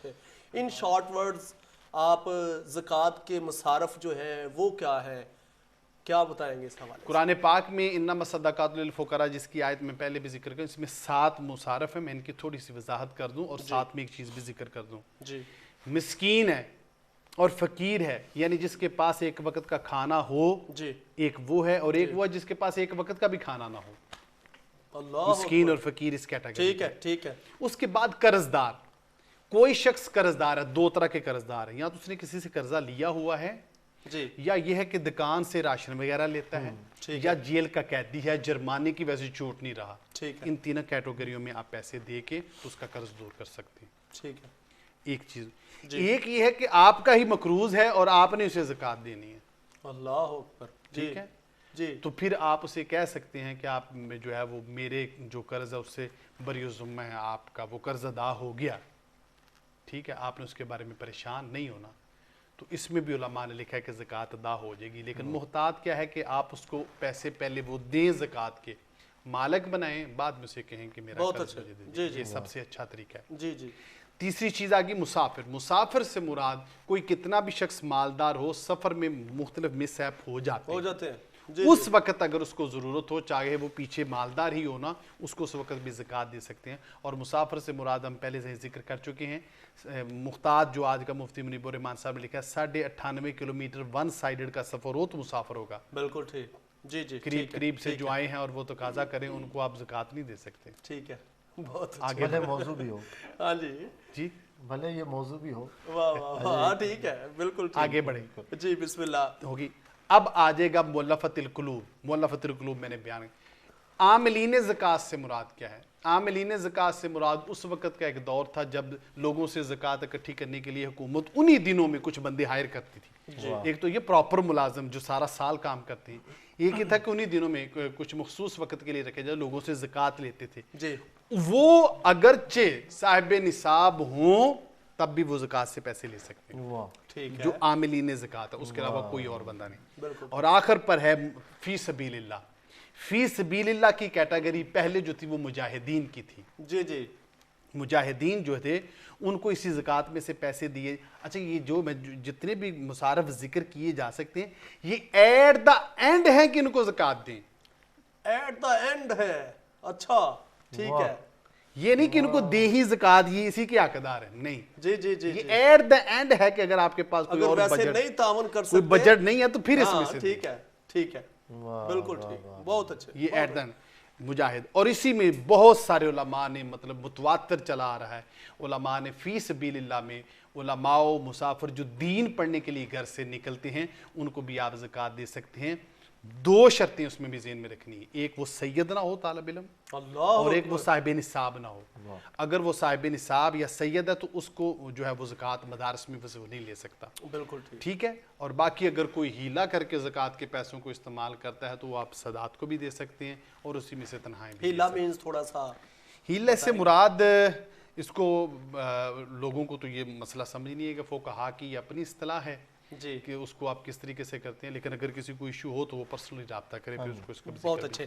اچھے. In short words آپ زکوٰۃ کے مصارف جو ہیں وہ کیا ہیں, کیا بتائیں گے اس حوالے سے؟ قرآن پاک میں انما الصدقات للفقراء جس کی آیت میں پہلے بھی ذکر کروں, اس میں 7 مصارف ہیں. میں ان کی تھوڑی سی وضاحت کر دوں اور ساتھ میں ایک چیز بھی ذکر کر دوں. جی. مسکین ہے اور فقیر ہے, یعنی جس کے پاس ایک وقت کا کھانا ہو, جی. ایک وہ ہے, اور ایک وہ ہے جس کے پاس ایک وقت کا بھی کھانا نہ ہو. اللہ مسکین اور فقیر اس کیٹیگری. ٹھیک ہے, ٹھیک ہے. اس کے بعد قرض دار. کوئی شخص قرض دار ہے, 2 طرح کے قرض دار ہیں. یا تو اس نے کسی سے قرضہ لیا ہوا ہے, جی. یا یہ ہے کہ دکان سے راشن وغیرہ لیتا ہے, یا جیل کا قیدی ہے, جرمانے کی وجہ سے چھوٹ نہیں رہا. ٹھیک ہے. ان تینوں کیٹیگریوں میں آپ پیسے دے کے اس کا قرض دور کر سکتے ہیں. ٹھیک ہے. ایک چیز. ایک یہ ہے کہ آپ کا ہی مقروض ہے اور آپ نے اسے زکوٰۃ دینی ہے. اللہ اکبر. ٹھیک ہے. جی. تو پھر آپ اسے کہہ سکتے ہیں کہ آپ جو ہے وہ میرے جو قرض ہے اس سے بری الذمہ ہے, آپ کا وہ قرض ادا ہو گیا. ٹھیک ہے, آپ نے اس کے بارے میں پریشان نہیں ہونا. تو اس میں بھی علماء نے لکھا ہے کہ زکوٰۃ ادا ہو جائے گی, لیکن محتاط کیا ہے کہ آپ اس کو پیسے پہلے وہ دیں زکوٰۃ کے, مالک بنائیں, بعد میں اسے کہیں کہ میرا قرض مجھے دے دیں. یہ سب سے اچھا طریقہ ہے. جی. جی. تیسری چیز آ گئی مسافر. مسافر سے مراد کوئی کتنا بھی شخص مالدار ہو, سفر میں مختلف مس ایپ ہو جاتے ہیں. اس وقت اگر اس کو ضرورت ہو, چاہے وہ پیچھے مالدار ہی ہو نا, اس کو اس وقت بھی زکوٰۃ دے سکتے ہیں. اور مسافر سے مراد ہم پہلے سے ذکر کر چکے ہیں, محتاط جو آج کا مفتی منیب الرحمان صاحب نے لکھا ہے 98.5 کلومیٹر ون سائیڈڈ کا سفر ہو تو مسافر ہوگا. بالکل ٹھیک. جی. جی. قریب سے جو آئے ہیں اور وہ تقاضا کریں, ان کو آپ زکوٰۃ نہیں دے سکتے. ٹھیک ہے. بہت آگے بھلے موضوع بھی ہو. ہاں جی. جی. بھلے یہ موضوع بھی ہو. واہ واہ واہ. ٹھیک ہے, بالکل ٹھیک. آگے بڑھیں. جی. بسم اللہ. ہوگی. اب آ جائے گا مؤلفۃ القلوب. مؤلفۃ القلوب میں نے بیان کیا. عاملین زکوٰۃ سے مراد کیا ہے؟ عاملین زکوٰۃ سے مراد اس وقت کا ایک دور تھا جب لوگوں سے زکوٰۃ اکٹھی کرنے کے لیے حکومت انہی دنوں میں کچھ بندے ہائر کرتی تھی. ایک تو یہ پراپر ملازم جو سارا سال کام کرتے ہیں, ایک یہ تھا کہ انہی دنوں میں کچھ مخصوص وقت کے لیے رکھے جائے, لوگوں سے زکوٰۃ لیتے تھے. جی. وہ اگرچہ صاحب نصاب ہوں تب بھی وہ زکوٰۃ سے پیسے لے سکتے ہیں, جو عاملین زکوٰۃ ہے, اس کے علاوہ کوئی اور بندہ نہیں. اور آخر پر ہے فی سبیل اللہ. فی سبیل اللہ کی کیٹیگری پہلے جو تھی وہ مجاہدین کی تھی. جی. جی. مجاہدین جو تھے ان کو اسی زکوٰۃ میں سے پیسے دیے. اچھا, یہ جو جتنے بھی مصارف ذکر کیے جا سکتے ہیں, یہ ایٹ دا اینڈ ہے کہ ان کو زکوٰۃ دیں. ایٹ دا اینڈ ہے. اچھا, ٹھیک ہے. یہ نہیں کہ ان کو دے ہی زکوٰۃ, یہ اسی کے حقدار ہیں, نہیں. جی. جی. جی. یہ ایٹ دا اینڈ ہے کہ اگر آپ کے پاس کوئی اور ویسے بجٹ نہیں تعاون کر کوئی سکتے, بجٹ نہیں ہے تو پھر اس میں سے ٹھیک ہے. ٹھیک ہے. بالکل ٹھیک. بہت اچھے. یہ ایٹ دا مجاہد. اور اسی میں بہت سارے علماء نے مطلب متواتر چلا آ رہا ہے, علماء نے فی سبیل اللہ میں علماء و مسافر جو دین پڑھنے کے لیے گھر سے نکلتے ہیں ان کو بھی آپ زکوٰۃ دے سکتے ہیں. 2 شرطیں اس میں بھی ذہن میں رکھنی ہے, ایک وہ سید نہ ہو طالب علم, اور ایک وہ صاحب نصاب نہ ہو. اگر وہ صاحب نصاب یا سید ہے تو اس کو جو ہے وہ زکوٰۃ مدارس میں وہ نہیں لے سکتا. بالکل ٹھیک ہے. اور باقی اگر کوئی ہیلا کر کے زکوٰۃ کے پیسوں کو استعمال کرتا ہے تو وہ آپ صدات کو بھی دے سکتے ہیں اور اسی میں سے تنہائیں بھی. ہیلا مینز تھوڑا سا, ہیلے سے مراد اس کو لوگوں کو تو یہ مسئلہ سمجھ نہیں ہے کہ فقہا کی اپنی اصطلاح ہے جی, کہ اس کو آپ کس طریقے سے کرتے ہیں, لیکن اگر کسی کو ایشو ہو تو وہ پرسنلی رابطہ کرے, پھر اس کو اس کا بہت اچھے.